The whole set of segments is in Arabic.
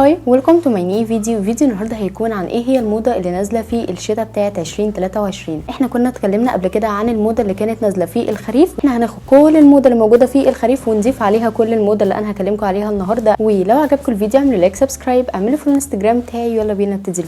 هاي ويلكم تو ماي نيو فيديو النهارده هيكون عن ايه هي الموضه اللي نازله في الشتاء بتاعه 2023. احنا كنا اتكلمنا قبل كده عن الموضه اللي كانت نازله في الخريف. احنا هناخد كل الموضه اللي موجوده في الخريف ونضيف عليها كل الموضه اللي انا هكلمكم عليها النهارده. ولو عجبكم الفيديو اعملوا لايك سبسكرايب اعملوا في الانستجرام بتاعي. يلا بينا نبتدي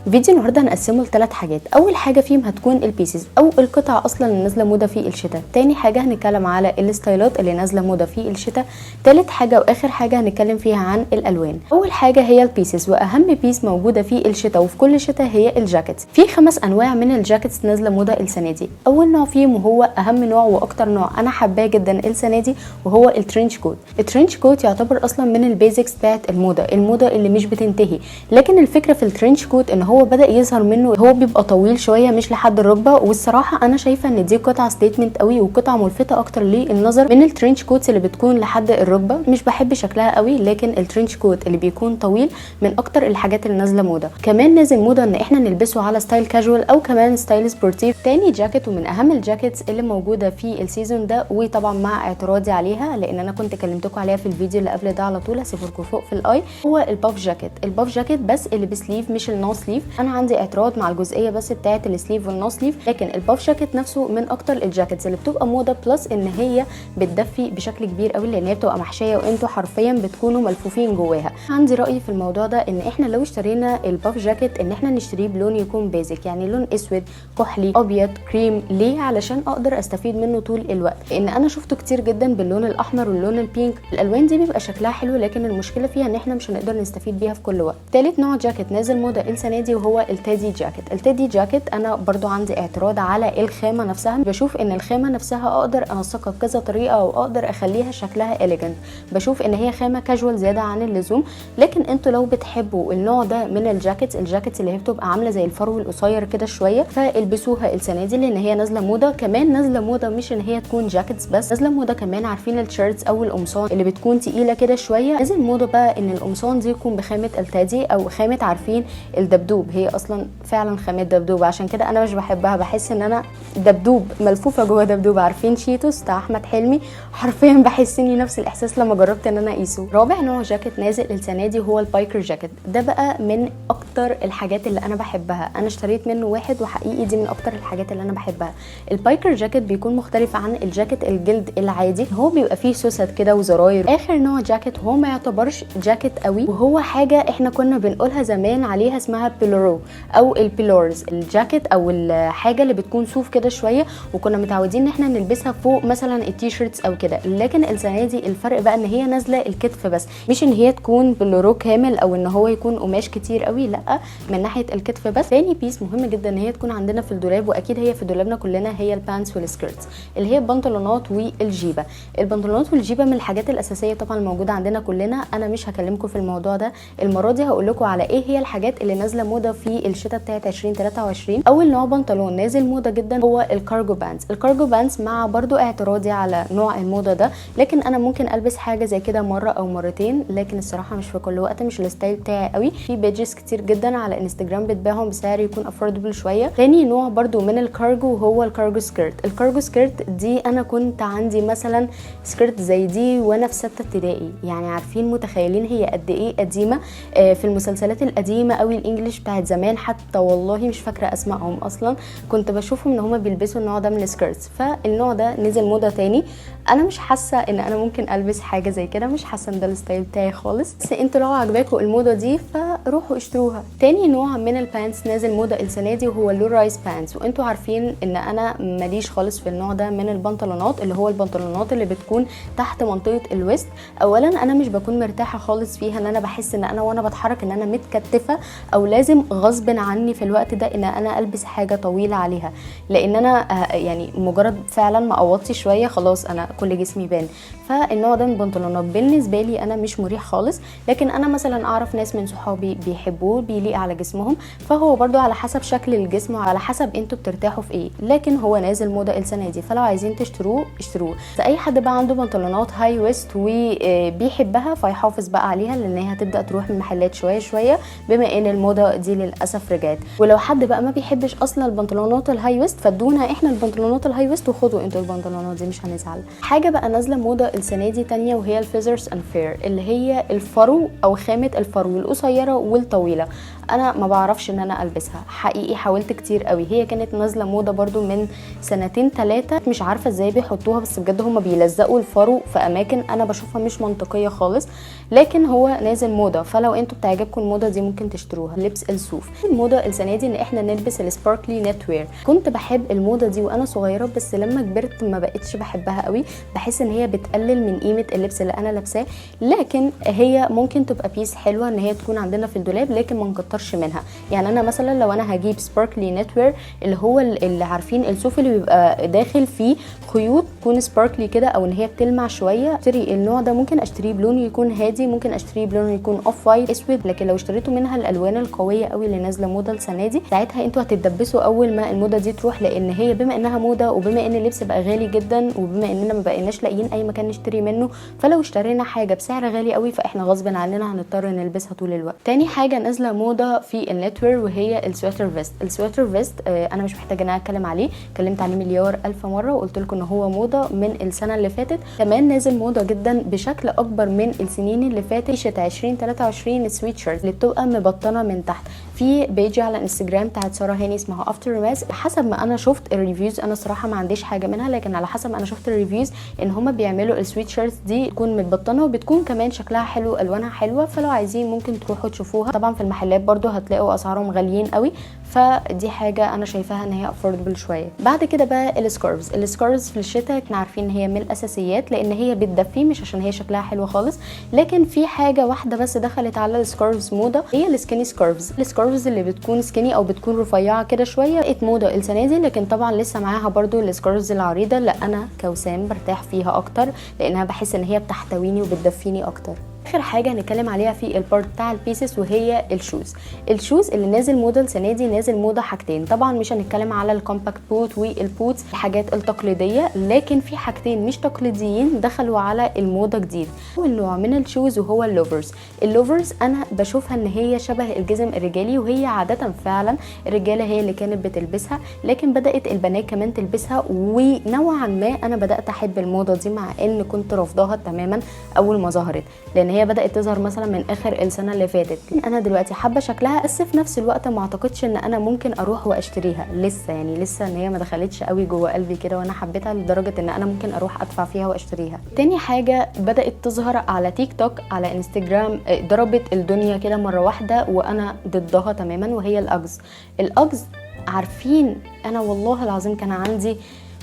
الفيديو النهارده هنقسمه لثلاث حاجات. اول حاجه فيهم هتكون البيسز او القطع اصلا اللي نازله موضه في الشتاء. تاني حاجه هنتكلم على الستايلات اللي نازله موضه في الشتاء. تالت حاجه واخر حاجه هنتكلم فيها عن الالوان. اول حاجه هي البيسز، واهم بيس موجوده في الشتاء وفي كل شتاء هي الجاكيتس. في 5 انواع من الجاكيتس نازله موضه السنه دي. اول نوع فيهم وهو اهم نوع واكتر نوع انا حباه جدا السنه دي وهو الترنش كوت. الترنش كوت يعتبر اصلا من البيزكس بتاعت الموضه اللي مش بتنتهي، لكن الفكره في الترنش كوت ان هو بدا يظهر منه هو بيبقى طويل شويه مش لحد الركبه، والصراحه انا شايفه ان دي قطعه ستيتمنت قوي وقطعه ملفته اكتر للنظر من الترنش كوتس اللي بتكون لحد الركبه. مش بحب شكلها قوي، لكن الترنش كوت اللي بيكون طويل من اكتر الحاجات اللي نازله موضه. كمان نازل موضه ان احنا نلبسه على ستايل كاجوال او كمان ستايل سبورتيف. تاني جاكيت ومن اهم الجاكيتس اللي موجوده في السيزون ده، وطبعا مع اعتراضي عليها لان انا كنت كلمتكم عليها في الفيديو اللي قبل ده على طول، هسيبه لكم فوق في الاي، هو الباف جاكيت. الباف جاكيت بس اللي بسليف مش النو سليف. انا عندي اعتراض مع الجزئيه بس بتاعه السليف والنو سليف، لكن الباف جاكيت نفسه من اكتر الجاكيتس اللي بتبقى موضه، بلس ان هي بتدفي بشكل كبير قوي لان هي بتبقى محشيه وانتوا حرفيا بتكونوا ملفوفين جواها. عندي راي في الموضوع ده ان احنا لو اشترينا الباف جاكيت ان احنا نشتريه بلون يكون بيزك، يعني لون اسود كحلي ابيض كريم. ليه؟ علشان اقدر استفيد منه طول الوقت، لان انا شفته كتير جدا باللون الاحمر واللون البينك. الالوان دي بيبقى شكلها حلو، لكن المشكله فيها ان احنا مش هنقدر نستفيد بيها في كل وقت. ثالث نوع جاكيت نازل موضه السنه دي وهو التادي جاكيت. التادي جاكيت انا برضو عندي اعتراض على الخامه نفسها. بشوف ان الخامه نفسها اقدر انسقها بكذا طريقه او اقدر اخليها شكلها اليجنت. بشوف ان هي خامه كاجوال زياده عن اللزوم، لكن انتوا لو بتحبوا النوع ده من الجاكيتس اللي هي بتبقى عامله زي الفرو القصير كده شويه، فالبسوها السنه دي لان هي نازله موضه. كمان نازله موضه مش ان هي تكون جاكيتس بس، نازله موضه كمان عارفين التيشيرتس او القمصان اللي بتكون تقيله كده شويه. نازل موضه بقى ان القمصان دي يكون بخامه التادي او خامه عارفين الدبدوب. هي اصلا فعلا خامه دبدوب، عشان كده انا مش بحبها. بحس ان انا دبدوب ملفوفه جوه دبدوب. عارفين شيتوس بتاع احمد حلمي؟ حرفيا بحس اني نفس الاحساس لما جربت ان انا اقيسه. رابع نوع جاكيت نازل السنه دي هو البايكر جاكيت. ده بقى من اكتر الحاجات اللي انا بحبها. انا اشتريت منه واحد وحقيقي دي من اكتر الحاجات اللي انا بحبها. البايكر جاكيت بيكون مختلف عن الجاكيت الجلد العادي، هو بيبقى فيه سوست كده وزراير. اخر نوع جاكيت هو ما يعتبرش جاكيت قوي، وهو حاجه احنا كنا بنقولها زمان عليها اسمها بيلورو او البيلورز. الجاكيت او الحاجه اللي بتكون صوف كده شويه، وكنا متعودين ان احنا نلبسها فوق مثلا التيشيرتس او كده. لكن السنه دي الفرق بقى ان هي نازله الكتف بس، مش ان هي تكون بلورو كامل او ان هو يكون قماش كتير قوي، لا، من ناحيه الكتف بس. تاني بيس مهم جدا ان هي تكون عندنا في الدولاب، واكيد هي في دولابنا كلنا، هي البانتس والسكيرتس اللي هي البنطلونات والجيبه. البنطلونات والجيبه من الحاجات الاساسيه طبعا الموجوده عندنا كلنا. انا مش هكلمكم في الموضوع ده المره دي، هقول لكم على ايه هي الحاجات اللي نازله موضه في الشتاء بتاعه 2023. اول نوع بنطلون نازل موضه جدا هو الكارجو بانز. الكارجو بانز مع برضو اعتراضي على نوع الموضه ده، لكن انا ممكن البس حاجه زي كده مره او مرتين، لكن الصراحه مش في كل وقت، مش الستايل بتاعي قوي. في بيجز كتير جدا على انستجرام بتبيعهم بسعر يكون افوردبل شويه. تاني نوع برضو من الكارجو هو الكارجو سكيرت. الكارجو سكيرت دي انا كنت عندي مثلا سكيرت زي دي وانا في 6 ابتدائي، يعني عارفين متخيلين هي قد ايه قديمه. في المسلسلات القديمه قوي الانجليش بتاعت زمان، حتى والله مش فاكره اسمائهم اصلا، كنت بشوفهم ان هما بيلبسوا النوع ده من السكيرتس. فالنوع ده نزل موضه تاني. انا مش حاسه ان انا ممكن البس حاجه زي كده، مش حاسه ان ده الستايل بتاعي خالص، بس انتوا لو عجباكم الموضه دي فروحوا اشتروها. تاني نوع من البانتس نازل موضه السنه دي وهو اللو رايز بانتس. وانتوا عارفين ان انا ماليش خالص في النوع ده من البنطلونات، اللي هو البنطلونات اللي بتكون تحت منطقه الويست. اولا انا مش بكون مرتاحه خالص فيها، ان انا بحس ان انا وانا بتحرك ان انا متكتفه، او لازم غصب عني في الوقت ده ان انا البس حاجه طويله عليها، لان انا يعني مجرد فعلا ما اوطي شويه خلاص انا كل جسمي بان. فالنوع ده من البنطلونات بالنسبه لي انا مش مريح خالص. لكن انا مثلا اعرف ناس من صحابي بيحبوه بيليق على جسمهم، فهو برضو على حسب شكل الجسم وعلى حسب انتوا بترتاحوا في ايه، لكن هو نازل موضه السنه دي، فلو عايزين تشتروه اشتروه. اي حد بقى عنده بنطلونات هاي ويست وبيحبها فيحافظ بقى عليها، لان هي هتبدا تروح من المحلات شويه شويه بما ان الموضه دي للاسف رجعت. ولو حد بقى ما بيحبش اصلا البنطلونات الهاي ويست فادونا احنا البنطلونات الهاي ويست وخدوا انتوا البنطلونات دي مش هنزعل. حاجه بقى نازله موضه السنه دي تانية وهي الفيزرز اند فير، اللي هي الفرو او خامه الفرو القصيره والطويله. انا ما بعرفش ان انا البسها حقيقي، حاولت كتير قوي. هي كانت نازله موضه برضو من 2-3 مش عارفه ازاي بيحطوها، بس بجد هم بيلزقوا الفرو في اماكن انا بشوفها مش منطقيه خالص، لكن هو نازل موضه، فلو انتوا بتعجبكم الموضه دي ممكن تشتروها. لبس الصوف، الموضه السنه دي ان احنا نلبس السباركلي نت وير. كنت بحب الموضه دي وانا صغيره، بس لما كبرت ما بقتش بحبها قوي، بحس ان هي بتقلل من قيمه اللبس اللي انا لابساه، لكن هي ممكن تبقى بيس حلوه ان هي تكون عندنا في الدولاب، لكن ما نكترش منها. يعني انا مثلا لو انا هجيب سباركلي نت وير اللي هو اللي عارفين الصوف اللي بيبقى داخل فيه خيوط تكون سباركلي كده او ان هي بتلمع شويه، اشتري النوع ده. ممكن اشتريه بلون يكون هادي، ممكن اشتريه بلون يكون اوف وايت اسود، لكن لو اشتريتوا منها الالوان القويه قوي اللي نازله موضه السنه دي ساعتها انتوا هتتدبسوا اول ما الموضه دي تروح، لان هي بما انها موضه وبما ان اللبس بقى غالي جدا وبما اننا ما بقيناش لاقيين اي مكان نشتري منه، فلو اشترينا حاجه بسعر غالي قوي فاحنا غصب عننا هنضطر نلبسها طول الوقت. تاني حاجه نازله موضه في النت وير وهي السويتر فيست. السويتر فيست انا مش محتاجه ان انا اتكلم عليه، اتكلمت عليه مليار الف مره وقلت لكم ان هو موضه من السنه اللي فاتت، كمان نازل موضه جدا بشكل اكبر من السنين اللي فاتت. شتاء 2023 السويت شيرت اللي بتبقى مبطنه من تحت، في بيج على انستجرام بتاعت ساره هاني اسمها افتر ماس. حسب ما انا شفت الريفيوز، انا صراحه ما عنديش حاجه منها، لكن على حسب ما انا شفت الريفيوز ان هما بيعملوا السويت شيرتس دي تكون متبطنه وبتكون كمان شكلها حلو الوانها حلوه، فلو عايزين ممكن تروحوا تشوفوها. طبعا في المحلات برضو هتلاقوا اسعارهم غاليين قوي، فدي حاجه انا شايفاها ان هي افوردبل شويه. بعد كده بقى السكارفز. السكارفز في الشتاء احنا عارفين ان هي من الاساسيات لان هي بتدفي، مش عشان هي شكلها حلو خالص، لكن في حاجه واحده بس دخلت على السكارفز موضه، هي السكيني سكارفز. السكارفز اللي بتكون سكيني او بتكون رفيعه كده شويه بقت موضه السنه دي، لكن طبعا لسه معاها برضو السكارفز العريضه اللي انا كوسام برتاح فيها اكتر لانها بحس ان هي بتحتويني وبتدفيني اكتر. اخر حاجه هنتكلم عليها في البارت بتاع البيسز وهي الشوز. الشوز اللي نازل موضه السنه دي نازل موضه حاجتين، طبعا مش هنتكلم على الكومباكت بوت والبوتس الحاجات التقليديه، لكن في حاجتين مش تقليديين دخلوا على الموضه جديد. اول نوع من الشوز وهو اللوفرز. اللوفرز انا بشوفها ان هي شبه الجزم الرجالي، وهي عاده فعلا الرجاله هي اللي كانت بتلبسها، لكن بدات البنات كمان تلبسها، ونوعا ما انا بدات احب الموضه دي مع ان كنت رافضاها تماما اول ما ظهرت، لان هي بدات تظهر مثلا من اخر السنه اللي فاتت. انا دلوقتي حابه شكلها، بس في نفس الوقت ما اعتقدش ان انا ممكن اروح واشتريها لسه، يعني لسه ان هي ما دخلتش قوي جوه قلبي كده وانا حبيتها لدرجه ان انا ممكن اروح ادفع فيها واشتريها. تاني حاجه بدات تظهر على تيك توك على انستجرام، ضربت الدنيا كده مره واحده وانا ضدها تماما، وهي الاجز. الاجز عارفين انا والله العظيم كان عندي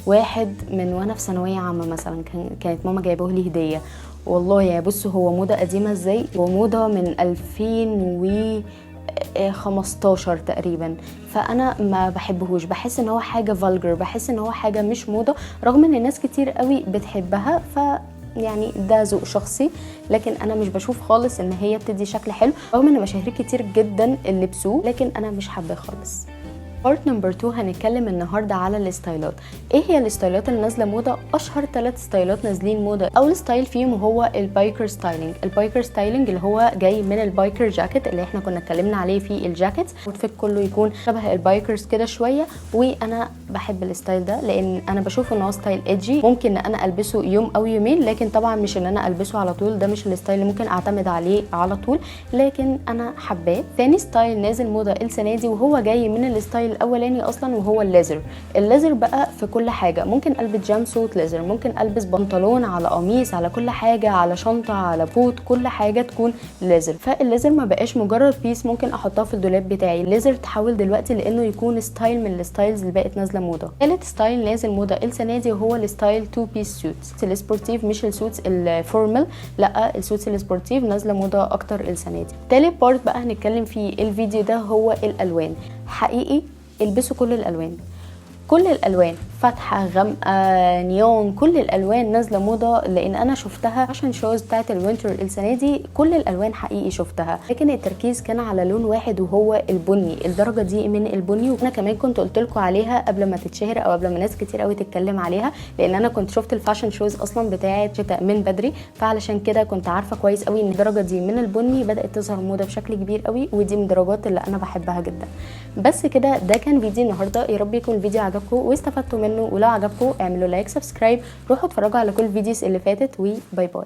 واحد من وانا في ثانويه عامه مثلا، كانت ماما جايبه لي هديه والله. يا بصوا هو موضه قديمه ازاي، هو موضه من 2015 تقريبا، فانا ما بحبهوش، بحس ان هو حاجه فالجر، بحس ان هو حاجه مش موضه، رغم ان الناس كتير قوي بتحبها، يعني ده ذوق شخصي، لكن انا مش بشوف خالص ان هي بتدي شكل حلو، رغم ان مشاهير كتير جدا اللي لبسوه، لكن انا مش حابه خالص. بارت نمبر 2 هنتكلم النهارده على الستايلات. ايه هي الستايلات اللي نازله موضه؟ اشهر 3 ستايلات نازلين موضه. اول ستايل فيهم هو البايكر ستايلينج. البايكر ستايلينج اللي هو جاي من البايكر جاكيت اللي احنا كنا اتكلمنا عليه في الجاكيت، والفيت كله يكون شبه البايكرز كده شويه، وانا بحب الستايل ده لان انا بشوف ان هو ستايل ايدجي، ممكن ان انا البسه يوم او يومين، لكن طبعا مش ان انا البسه على طول، ده مش الستايل اللي ممكن اعتمد عليه على طول، لكن انا حباه. ثاني ستايل نازل موضه السنه دي وهو جاي من الستايل الاولاني اصلا، وهو الليزر. الليزر بقى في كل حاجه، ممكن البس جام سوت ليزر، ممكن البس بنطلون على قميص على كل حاجه، على شنطه على بوت، كل حاجه تكون ليزر. فالليزر ما بقاش مجرد بيس ممكن احطها في الدولاب بتاعي، الليزر تحول دلوقتي لانه يكون ستايل من الستايلز اللي بقت نازله موضه. ثالث ستايل نازل موضه السنه دي وهو الستايل 2 بيس سوتس. السبورتيف مش السوتس الفورمال، لا السوتس السبورتيف نازله موضه اكتر السنه دي. ثالث بارت بقى هنتكلم فيه الفيديو ده هو الالوان. حقيقي البسوا كل الالوان، كل الالوان، فاتحه غامقه نيون، كل الالوان نازله موضه، لان انا شفتها عشان شوز بتاعت الوينتر السنه دي كل الالوان حقيقي شفتها، لكن التركيز كان على لون واحد وهو البني، الدرجه دي من البني. وانا كمان كنت قلت لكم عليها قبل ما تتشهر او قبل ما ناس كتير قوي تتكلم عليها، لان انا كنت شفت الفاشن شوز اصلا بتاعه شتاء من بدري، فعلشان كده كنت عارفه كويس قوي ان الدرجه دي من البني بدات تظهر موضه بشكل كبير قوي، ودي من الدرجات اللي انا بحبها جدا. بس كده ده كان فيديو النهارده، يا رب يكون الفيديو عجبكم واستفدتوا منه، ولو عجبكم اعملوا لايك سبسكرايب، روحوا اتفرجوا على كل الفيديوز اللي فاتت، وباي باي.